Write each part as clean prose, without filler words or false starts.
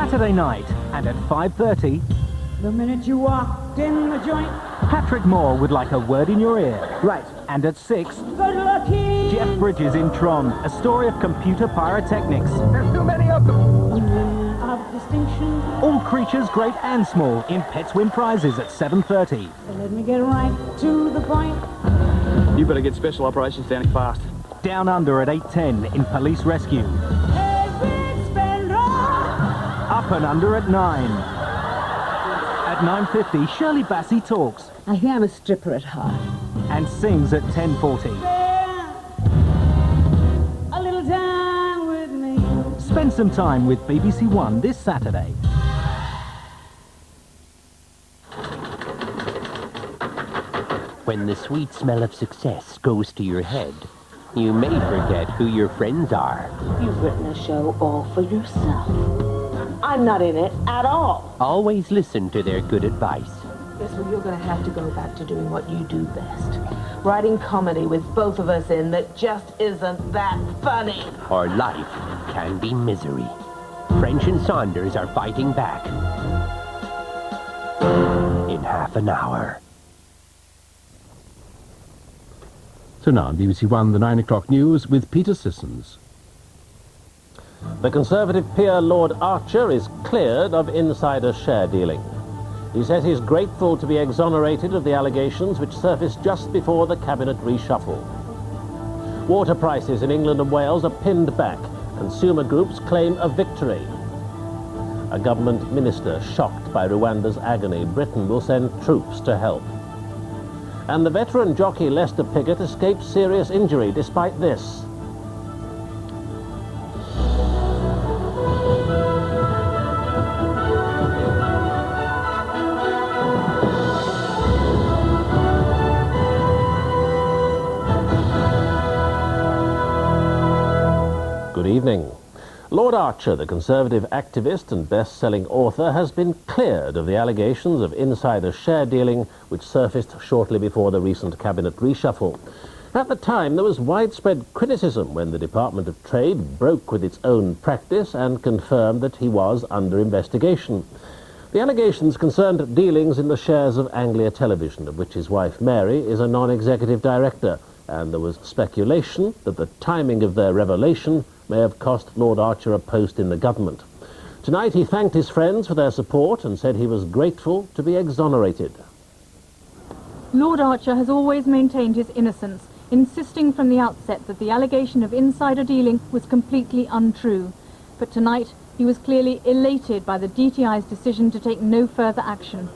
Saturday night, and at 5:30... The minute you walked in the joint... Patrick Moore would like a word in your ear. Right. And at 6... Good lucky! Jeff Bridges in Tron, a story of computer pyrotechnics. There's too many of them. Women of distinction. All creatures great and small in Pets Win Prizes at 7:30. So let me get right to the point. You better get special operations down fast. Down Under at 8:10 in Police Rescue. Hey, big spender! Up and Under at 9. At 9:50, Shirley Bassey talks I think I'm a stripper at heart. and sings at 10:40. A little time with me. Spend some time with BBC One this Saturday. When the sweet smell of success goes to your head, you may forget who your friends are. You've written a show all for yourself. I'm not in it at all. Always listen to their good advice. Yes, well, you're going to have to go back to doing what you do best. Writing comedy with both of us in that just isn't that funny. Or life can be misery. French and Saunders are fighting back. In half an hour. So now on BBC One, the 9 o'clock news with Peter Sissons. The Conservative peer Lord Archer is cleared of insider share dealing. He says he's grateful to be exonerated of the allegations which surfaced just before the cabinet reshuffle. Water prices in England and Wales are pinned back. Consumer groups claim a victory. A government minister shocked by Rwanda's agony. Britain will send troops to help. And the veteran jockey Lester Piggott escaped serious injury despite this. Good evening. Lord Archer, the Conservative activist and best-selling author, has been cleared of the allegations of insider share dealing which surfaced shortly before the recent cabinet reshuffle. At the time, there was widespread criticism when the Department of Trade broke with its own practice and confirmed that he was under investigation. The allegations concerned dealings in the shares of Anglia Television, of which his wife Mary is a non-executive director, and there was speculation that the timing of their revelation may have cost Lord Archer a post in the government. Tonight he thanked his friends for their support and said he was grateful to be exonerated. Lord Archer has always maintained his innocence, insisting from the outset that the allegation of insider dealing was completely untrue. But tonight he was clearly elated by the DTI's decision to take no further action.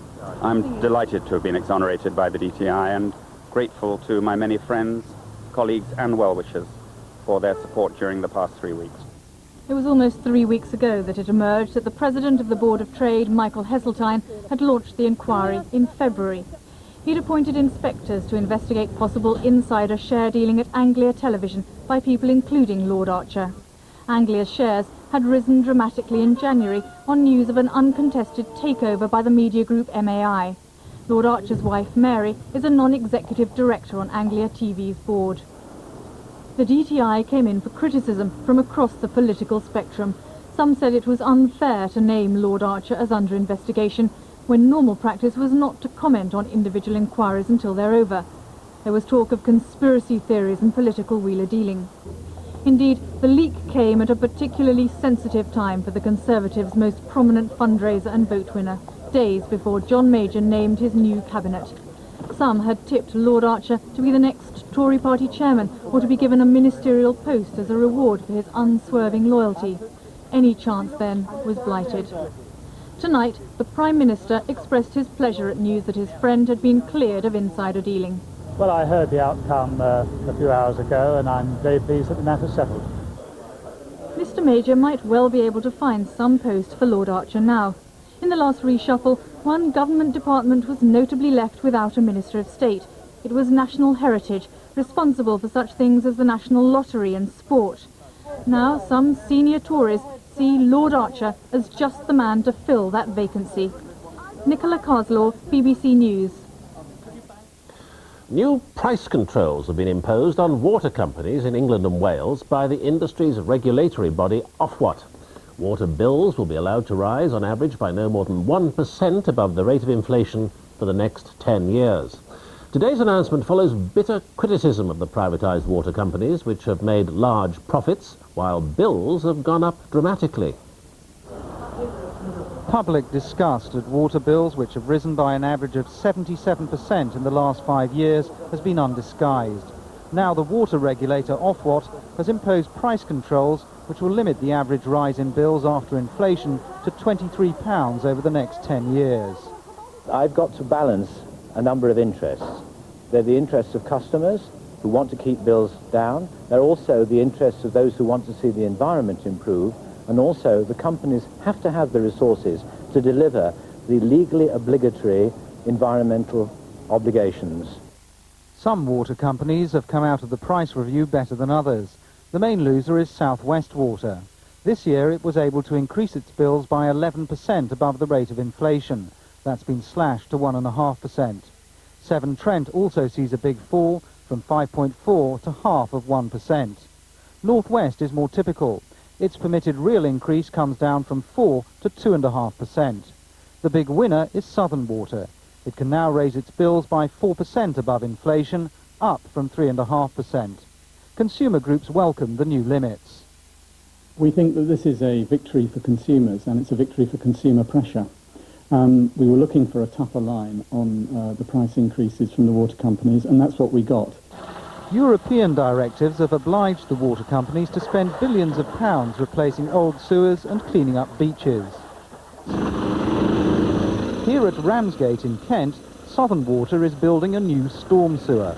I'm delighted to have been exonerated by the DTI and grateful to my many friends, colleagues and well-wishers for their support during the past 3 weeks. It was almost 3 weeks ago that it emerged that the President of the Board of Trade, Michael Heseltine, had launched the inquiry in February. He'd appointed inspectors to investigate possible insider share dealing at Anglia Television by people including Lord Archer. Anglia's shares had risen dramatically in January on news of an uncontested takeover by the media group MAI. Lord Archer's wife, Mary, is a non-executive director on Anglia TV's board. The DTI came in for criticism from across the political spectrum. Some said it was unfair to name Lord Archer as under investigation, when normal practice was not to comment on individual inquiries until they're over. There was talk of conspiracy theories and political wheeler dealing. Indeed, the leak came at a particularly sensitive time for the Conservatives' most prominent fundraiser and vote winner, days before John Major named his new cabinet. Some had tipped Lord Archer to be the next Tory party chairman or to be given a ministerial post as a reward for his unswerving loyalty. Any chance then was blighted. Tonight, the Prime Minister expressed his pleasure at news that his friend had been cleared of insider dealing. Well, I heard the outcome a few hours ago, and I'm very pleased that the matter's settled. Mr. Major might well be able to find some post for Lord Archer now. In the last reshuffle, one government department was notably left without a Minister of State. It was National Heritage, responsible for such things as the National Lottery and sport. Now, some senior Tories see Lord Archer as just the man to fill that vacancy. Nicola Carslaw, BBC News. New price controls have been imposed on water companies in England and Wales by the industry's regulatory body Ofwat. Water bills will be allowed to rise on average by no more than 1% above the rate of inflation for the next 10 years. Today's announcement follows bitter criticism of the privatised water companies, which have made large profits, while bills have gone up dramatically. Public disgust at water bills, which have risen by an average of 77% in the last 5 years, has been undisguised. Now the water regulator, Ofwat, has imposed price controls which will limit the average rise in bills after inflation to £23 over the next 10 years. I've got to balance a number of interests. They're the interests of customers who want to keep bills down. They're also the interests of those who want to see the environment improve. And also the companies have to have the resources to deliver the legally obligatory environmental obligations. Some water companies have come out of the price review better than others. The main loser is South West Water. This year it was able to increase its bills by 11% above the rate of inflation. That's been slashed to 1.5%. Severn Trent also sees a big fall from 5.4 to half of 1%. North West is more typical. Its permitted real increase comes down from 4 to 2.5%. The big winner is Southern Water. It can now raise its bills by 4% above inflation, up from 3.5%. Consumer groups welcome the new limits. We think that this is a victory for consumers, and it's a victory for consumer pressure. We were looking for a tougher line on the price increases from the water companies, and that's what we got. European directives have obliged the water companies to spend billions of pounds replacing old sewers and cleaning up beaches. Here at Ramsgate in Kent, Southern Water is building a new storm sewer.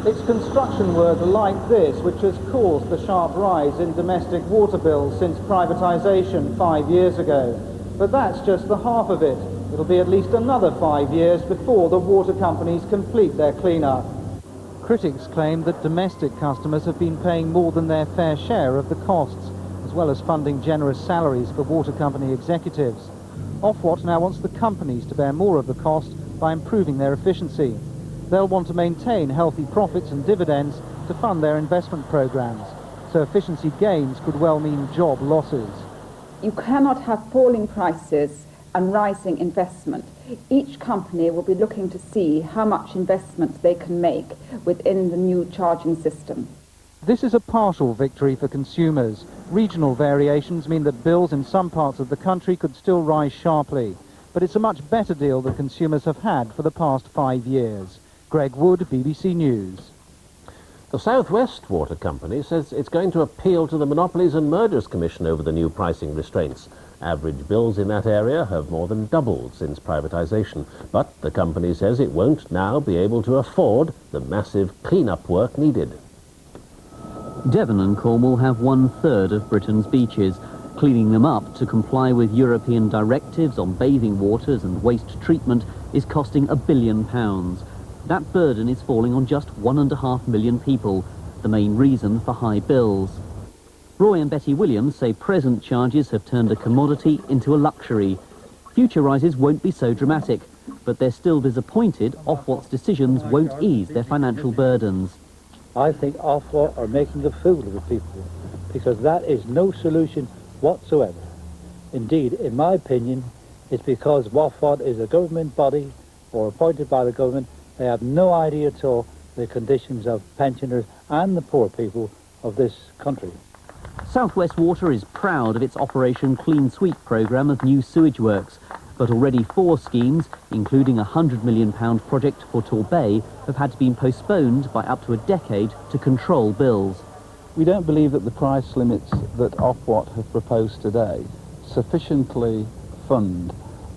It's construction work like this which has caused the sharp rise in domestic water bills since privatisation 5 years ago. But that's just the half of it. It'll be at least another 5 years before the water companies complete their clean-up. Critics claim that domestic customers have been paying more than their fair share of the costs, as well as funding generous salaries for water company executives. Ofwat now wants the companies to bear more of the cost by improving their efficiency. They'll want to maintain healthy profits and dividends to fund their investment programs, so efficiency gains could well mean job losses. You cannot have falling prices and rising investment. Each company will be looking to see how much investment they can make within the new charging system. This is a partial victory for consumers. Regional variations mean that bills in some parts of the country could still rise sharply. But it's a much better deal that consumers have had for the past 5 years. Greg Wood, BBC News. The South West Water Company says it's going to appeal to the Monopolies and Mergers Commission over the new pricing restraints. Average bills in that area have more than doubled since privatisation, but the company says it won't now be able to afford the massive clean-up work needed. Devon and Cornwall have 1/3 of Britain's beaches. Cleaning them up to comply with European directives on bathing waters and waste treatment is costing £1 billion. That burden is falling on just 1.5 million people, the main reason for high bills. Roy and Betty Williams say present charges have turned a commodity into a luxury. Future rises won't be so dramatic, but they're still disappointed Ofwat's decisions won't ease their financial burdens. I think Ofwat are making a fool of the people, because that is no solution whatsoever. Indeed, in my opinion, it's because Ofwat is a government body or appointed by the government. They have no idea at all the conditions of pensioners and the poor people of this country. South West Water is proud of its Operation Clean Sweep programme of new sewage works, but already 4 schemes, including a £100 million project for Torbay, have had to be postponed by up to a decade to control bills. We don't believe that the price limits that Ofwat have proposed today sufficiently fund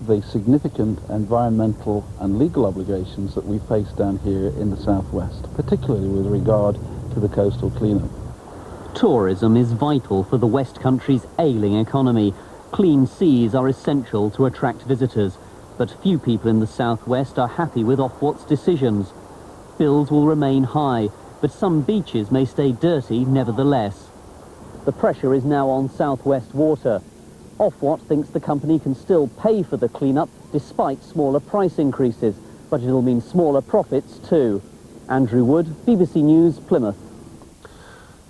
the significant environmental and legal obligations that we face down here in the southwest, particularly with regard to the coastal cleanup. Tourism is vital for the West Country's ailing economy. Clean seas are essential to attract visitors, but few people in the southwest are happy with Ofwat's decisions. Bills will remain high, but some beaches may stay dirty nevertheless. The pressure is now on South West Water. Ofwat thinks the company can still pay for the clean-up despite smaller price increases, but it'll mean smaller profits too. Andrew Wood, BBC News, Plymouth.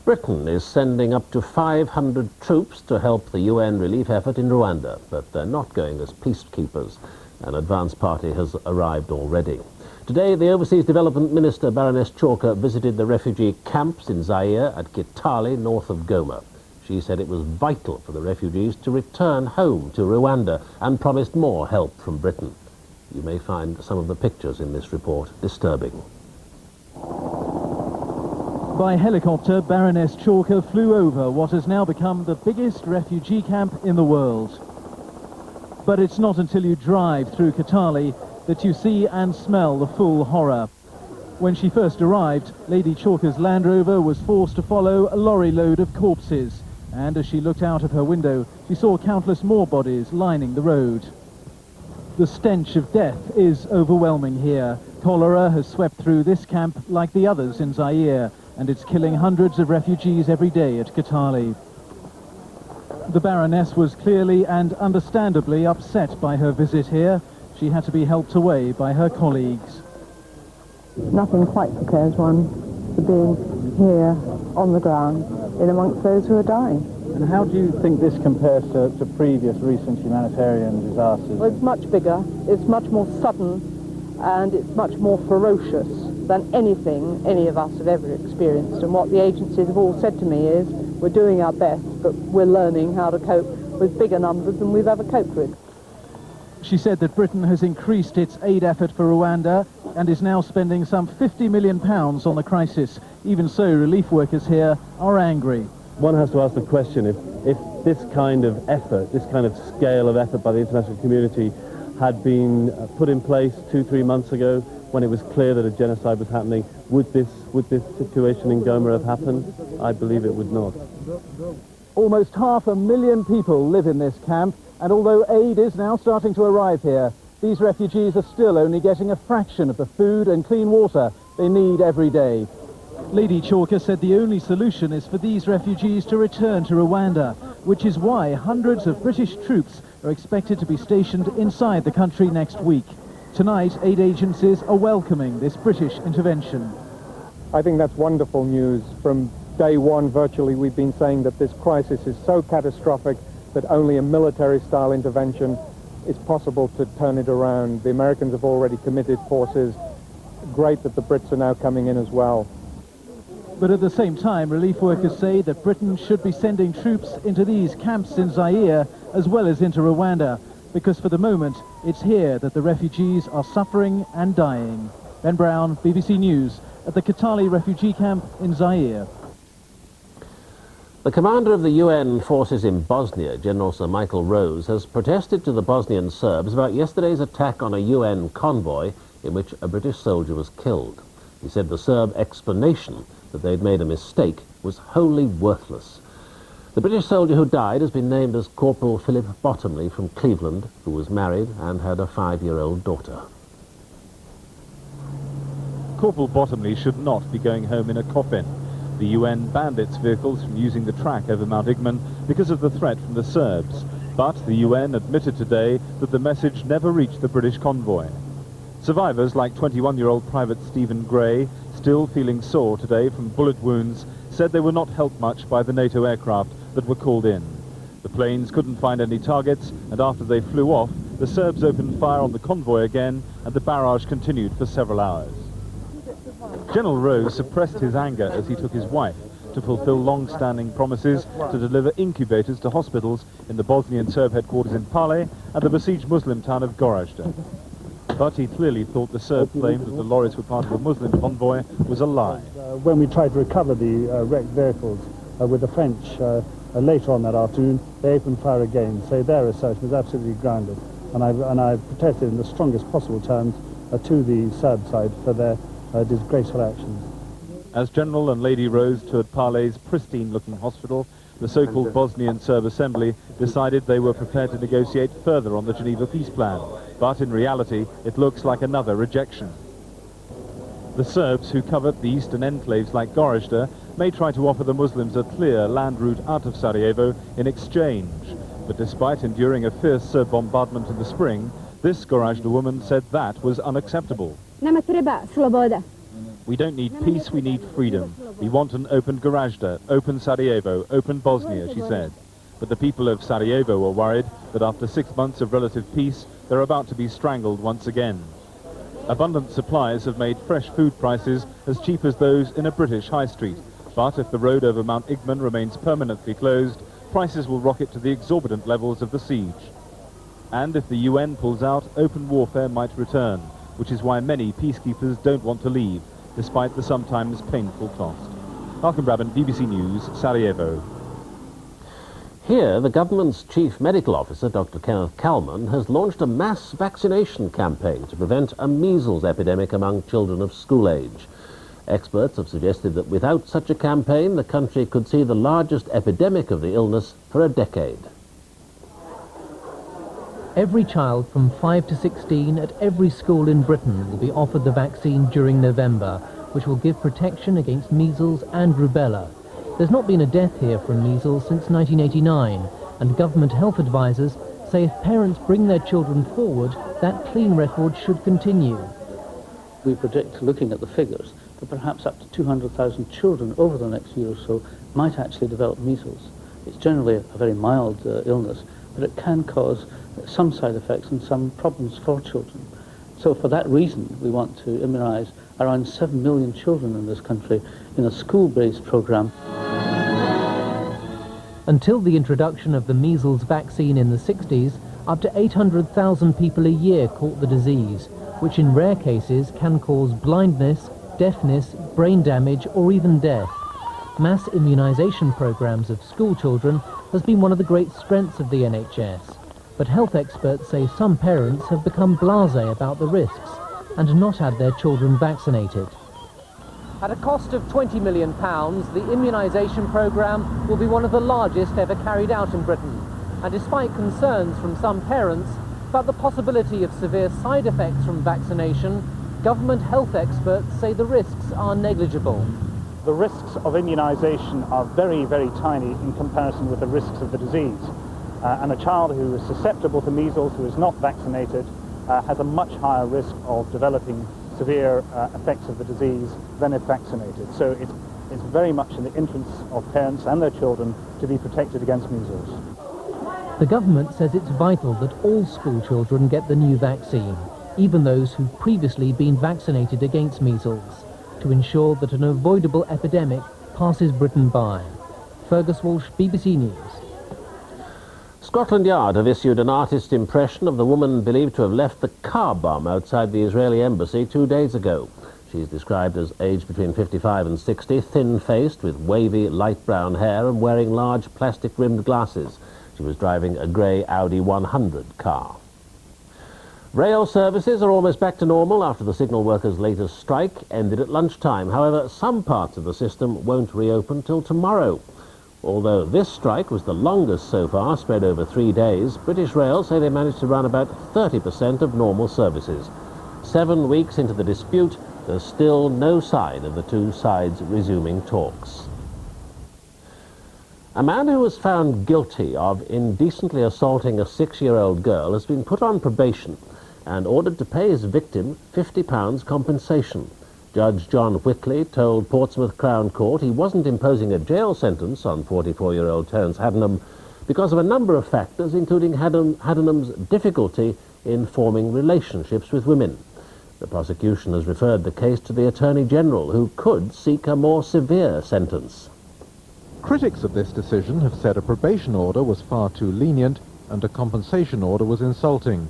Britain is sending up to 500 troops to help the UN relief effort in Rwanda, but they're not going as peacekeepers. An advance party has arrived already. Today, the Overseas Development Minister, Baroness Chalker, visited the refugee camps in Zaire at Kitale, north of Goma. She said it was vital for the refugees to return home to Rwanda and promised more help from Britain. You may find some of the pictures in this report disturbing. By helicopter, Baroness Chalker flew over what has now become the biggest refugee camp in the world. But it's not until you drive through Kitale that you see and smell the full horror. When she first arrived, Lady Chalker's Land Rover was forced to follow a lorry load of corpses, and as she looked out of her window, she saw countless more bodies lining the road. The stench of death is overwhelming here. Cholera has swept through this camp like the others in Zaire, and it's killing hundreds of refugees every day at Kitale. The Baroness was clearly and understandably upset by her visit here. She had to be helped away by her colleagues. Nothing quite prepares one for being here on the ground in amongst those who are dying. And how do you think this compares to previous recent humanitarian disasters? Well, it's much bigger, it's much more sudden, and it's much more ferocious than anything any of us have ever experienced. And what the agencies have all said to me is, we're doing our best, but we're learning how to cope with bigger numbers than we've ever coped with. She said that Britain has increased its aid effort for Rwanda and is now spending some £50 million on the crisis. Even so, relief workers here are angry. One has to ask the question, if this kind of effort, this kind of scale of effort by the international community had been put in place 2-3 months ago, when it was clear that a genocide was happening, would this situation in Goma have happened? I believe it would not. Almost 500,000 people live in this camp, and although aid is now starting to arrive here, these refugees are still only getting a fraction of the food and clean water they need every day. Lady Chalker said the only solution is for these refugees to return to Rwanda, which is why hundreds of British troops are expected to be stationed inside the country next week. Tonight, aid agencies are welcoming this British intervention. I think that's wonderful news. From day one, virtually, we've been saying that this crisis is so catastrophic that only a military-style intervention is possible to turn it around. The Americans have already committed forces. Great that the Brits are now coming in as well. But at the same time, relief workers say that Britain should be sending troops into these camps in Zaire as well as into Rwanda, because for the moment, it's here that the refugees are suffering and dying. Ben Brown, BBC News, at the Kitale refugee camp in Zaire. The commander of the UN forces in Bosnia, General Sir Michael Rose, has protested to the Bosnian Serbs about yesterday's attack on a UN convoy in which a British soldier was killed. He said the Serb explanation that they'd made a mistake was wholly worthless. The British soldier who died has been named as Corporal Philip Bottomley from Cleveland, who was married and had a 5-year-old daughter. Corporal Bottomley should not be going home in a coffin. The UN banned its vehicles from using the track over Mount Igman because of the threat from the Serbs. But the UN admitted today that the message never reached the British convoy. Survivors like 21-year-old Private Stephen Gray, still feeling sore today from bullet wounds, said they were not helped much by the NATO aircraft that were called in. The planes couldn't find any targets, and after they flew off, the Serbs opened fire on the convoy again, and the barrage continued for several hours. General Rose suppressed his anger as he took his wife to fulfill long-standing promises to deliver incubators to hospitals in the Bosnian Serb headquarters in Pale and the besieged Muslim town of Gorazde. But he clearly thought the Serb claim that the lorries were part of a Muslim convoy was a lie. When we tried to recover the wrecked vehicles with the French later on that afternoon, they opened fire again, so their assertion was absolutely grounded. And I protested in the strongest possible terms to the Serb side for their disgraceful actions. As General and Lady Rose toured Pale's pristine-looking hospital, the so-called Bosnian Serb Assembly decided they were prepared to negotiate further on the Geneva peace plan. But in reality, it looks like another rejection. The Serbs, who covered the eastern enclaves like Gorazde, may try to offer the Muslims a clear land route out of Sarajevo in exchange. But despite enduring a fierce Serb bombardment in the spring, this Gorazde woman said that was unacceptable. Nama treba sloboda. We don't need peace, we need freedom. We want an open Gorazda, open Sarajevo, open Bosnia, she said. But the people of Sarajevo were worried that after 6 months of relative peace, they're about to be strangled once again. Abundant supplies have made fresh food prices as cheap as those in a British high street. But if the road over Mount Igman remains permanently closed, prices will rocket to the exorbitant levels of the siege. And if the UN pulls out, open warfare might return, which is why many peacekeepers don't want to leave, despite the sometimes painful cost. Malcolm Brabant, BBC News, Sarajevo. Here, the government's chief medical officer, Dr. Kenneth Kalman, has launched a mass vaccination campaign to prevent a measles epidemic among children of school age. Experts have suggested that without such a campaign, the country could see the largest epidemic of the illness for a decade. Every child from 5 to 16 at every school in Britain will be offered the vaccine during November, which will give protection against measles and rubella. There's not been a death here from measles since 1989, and government health advisors say if parents bring their children forward, that clean record should continue. We predict, looking at the figures, that perhaps up to 200,000 children over the next year or so might actually develop measles. It's generally a very mild illness, but it can cause some side effects and some problems for children. So for that reason, we want to immunize around 7 million children in this country in a school-based program. Until the introduction of the measles vaccine in the 60s, up to 800,000 people a year caught the disease, which in rare cases can cause blindness, deafness, brain damage, or even death. Mass immunization programs of school children has been one of the great strengths of the NHS. But health experts say some parents have become blasé about the risks and not had their children vaccinated. At a cost of £20 million, the immunisation programme will be one of the largest ever carried out in Britain. And despite concerns from some parents about the possibility of severe side effects from vaccination, government health experts say the risks are negligible. The risks of immunisation are very, very tiny in comparison with the risks of the disease. And a child who is susceptible to measles, who is not vaccinated, has a much higher risk of developing severe effects of the disease than if vaccinated. So it's very much in the interest of parents and their children to be protected against measles. The government says it's vital that all school children get the new vaccine, even those who've previously been vaccinated against measles, to ensure that an avoidable epidemic passes Britain by. Fergus Walsh, BBC News. Scotland Yard have issued an artist's impression of the woman believed to have left the car bomb outside the Israeli embassy 2 days ago. She's described as aged between 55 and 60, thin-faced, with wavy light brown hair and wearing large plastic-rimmed glasses. She was driving a grey Audi 100 car. Rail services are almost back to normal after the signal workers' latest strike ended at lunchtime. However, some parts of the system won't reopen till tomorrow. Although this strike was the longest so far, spread over 3 days, British Rail say they managed to run about 30% of normal services. 7 weeks into the dispute, there's still no sign of the two sides resuming talks. A man who was found guilty of indecently assaulting a 6-year-old girl has been put on probation and ordered to pay his victim £50 compensation. Judge John Whitley told Portsmouth Crown Court he wasn't imposing a jail sentence on 44-year-old Terence Haddenham because of a number of factors, including Haddenham's difficulty in forming relationships with women. The prosecution has referred the case to the Attorney General, who could seek a more severe sentence. Critics of this decision have said a probation order was far too lenient and a compensation order was insulting.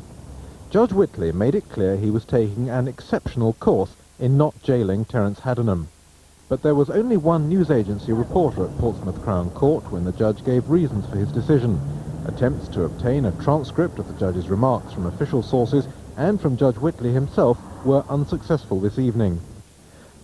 Judge Whitley made it clear he was taking an exceptional course in not jailing Terence Haddenham. But there was only one news agency reporter at Portsmouth Crown Court when the judge gave reasons for his decision. Attempts to obtain a transcript of the judge's remarks from official sources and from Judge Whitley himself were unsuccessful this evening.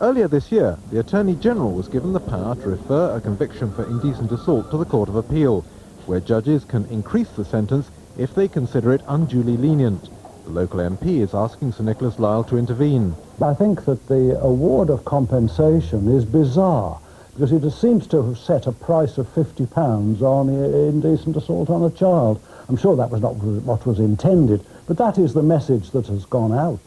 Earlier this year, the Attorney General was given the power to refer a conviction for indecent assault to the Court of Appeal, where judges can increase the sentence if they consider it unduly lenient. The local MP is asking Sir Nicholas Lyle to intervene. I think that the award of compensation is bizarre, because it seems to have set a price of £50 on indecent assault on a child. I'm sure that was not what was intended, but that is the message that has gone out.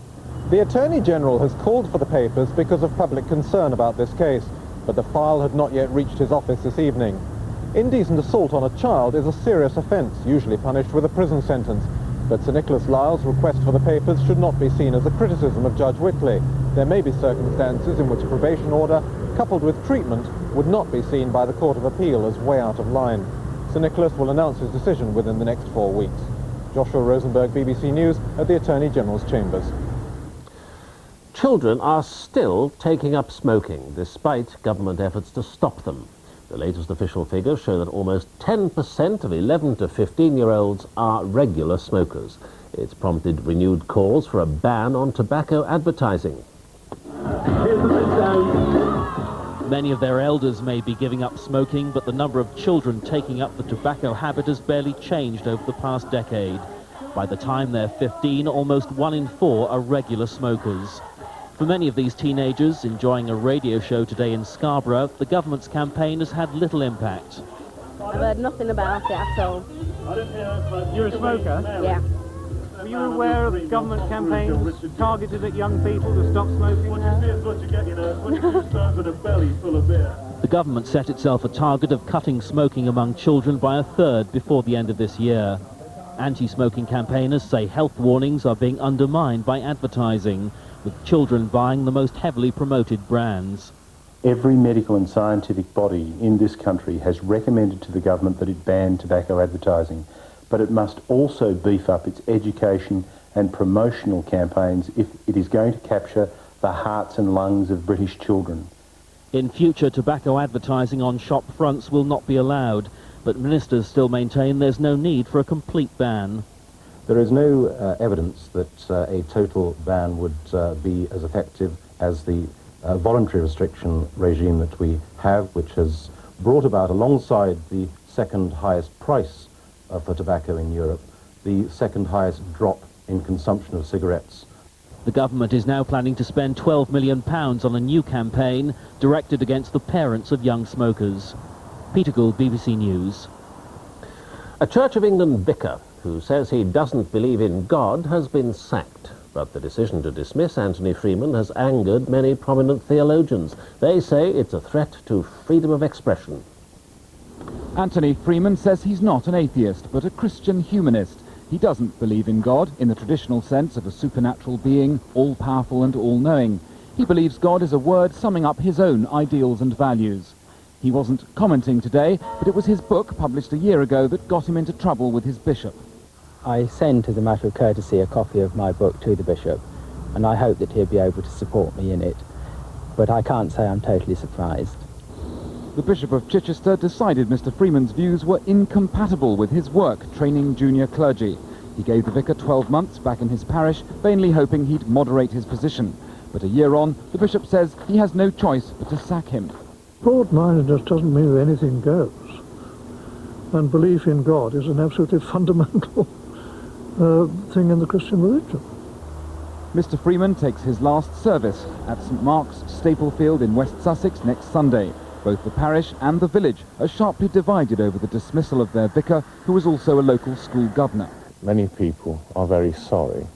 The Attorney General has called for the papers because of public concern about this case, but the file had not yet reached his office this evening. Indecent assault on a child is a serious offence, usually punished with a prison sentence. But Sir Nicholas Lyle's request for the papers should not be seen as a criticism of Judge Whitley. There may be circumstances in which a probation order, coupled with treatment, would not be seen by the Court of Appeal as way out of line. Sir Nicholas will announce his decision within the next 4 weeks. Joshua Rosenberg, BBC News, at the Attorney General's chambers. Children are still taking up smoking, despite government efforts to stop them. The latest official figures show that almost 10% of 11 to 15-year-olds are regular smokers. It's prompted renewed calls for a ban on tobacco advertising. Many of their elders may be giving up smoking, but the number of children taking up the tobacco habit has barely changed over the past decade. By the time they're 15, almost 1 in 4 are regular smokers. For many of these teenagers enjoying a radio show today in Scarborough, the government's campaign has had little impact. I've heard nothing about it at all. You're a smoker? Yeah. Were you aware of government campaigns targeted at young people to stop smoking? The government set itself a target of cutting smoking among children by 1/3 before the end of this year. Anti-smoking campaigners say health warnings are being undermined by advertising, with children buying the most heavily promoted brands. Every medical and scientific body in this country has recommended to the government that it ban tobacco advertising, but it must also beef up its education and promotional campaigns if it is going to capture the hearts and lungs of British children. In future, tobacco advertising on shop fronts will not be allowed, but ministers still maintain there's no need for a complete ban. There is no evidence that a total ban would be as effective as the voluntary restriction regime that we have, which has brought about, alongside the second highest price for tobacco in Europe, the second highest drop in consumption of cigarettes. The government is now planning to spend £12 million on a new campaign directed against the parents of young smokers. Peter Gould, BBC News. A Church of England vicar who says he doesn't believe in God has been sacked. But the decision to dismiss Anthony Freeman has angered many prominent theologians. They say it's a threat to freedom of expression. Anthony Freeman says he's not an atheist, but a Christian humanist. He doesn't believe in God in the traditional sense of a supernatural being, all-powerful and all-knowing. He believes God is a word summing up his own ideals and values. He wasn't commenting today, but it was his book, published a year ago, that got him into trouble with his bishop. I sent, as a matter of courtesy, a copy of my book to the bishop, and I hope that he'll be able to support me in it. But I can't say I'm totally surprised. The Bishop of Chichester decided Mr. Freeman's views were incompatible with his work training junior clergy. He gave the vicar 12 months back in his parish, vainly hoping he'd moderate his position. But a year on, the bishop says he has no choice but to sack him. Broad-mindedness doesn't mean that anything goes. And belief in God is an absolutely fundamental thing in the Christian religion. Mr. Freeman takes his last service at St. Mark's, Staplefield in West Sussex next Sunday. Both the parish and the village are sharply divided over the dismissal of their vicar, who was also a local school governor. Many people are very sorry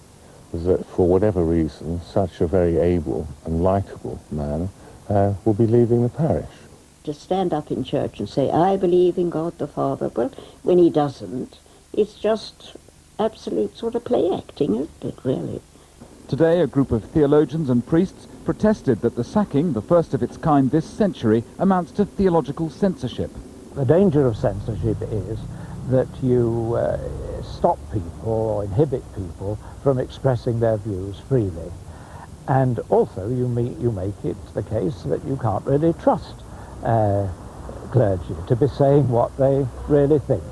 that for whatever reason such a very able and likeable man will be leaving the parish. To stand up in church and say, I believe in God the Father, well, when he doesn't, it's just absolute sort of play acting, isn't it, really? Today, a group of theologians and priests protested that the sacking, the first of its kind this century, amounts to theological censorship. The danger of censorship is that you stop people or inhibit people from expressing their views freely. And also you make it the case that you can't really trust clergy to be saying what they really think.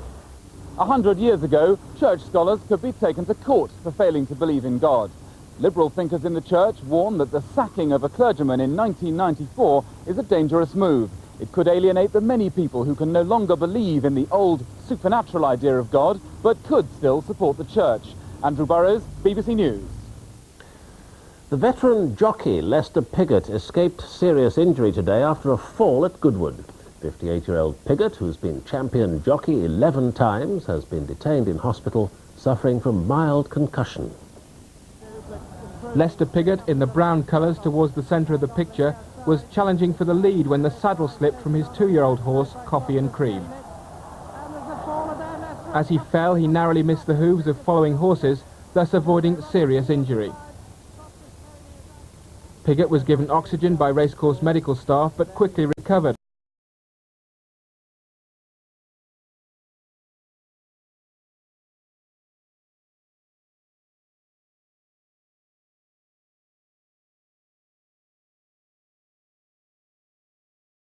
100 years ago, church scholars could be taken to court for failing to believe in God. Liberal thinkers in the church warn that the sacking of a clergyman in 1994 is a dangerous move. It could alienate the many people who can no longer believe in the old supernatural idea of God, but could still support the church. Andrew Burrows, BBC News. The veteran jockey Lester Piggott escaped serious injury today after a fall at Goodwood. 58-year-old Piggott, who's been champion jockey 11 times, has been detained in hospital suffering from mild concussion. Lester Piggott, in the brown colours towards the centre of the picture, was challenging for the lead when the saddle slipped from his 2-year-old horse, Coffee and Cream. As he fell, he narrowly missed the hooves of following horses, thus avoiding serious injury. Piggott was given oxygen by racecourse medical staff, but quickly recovered.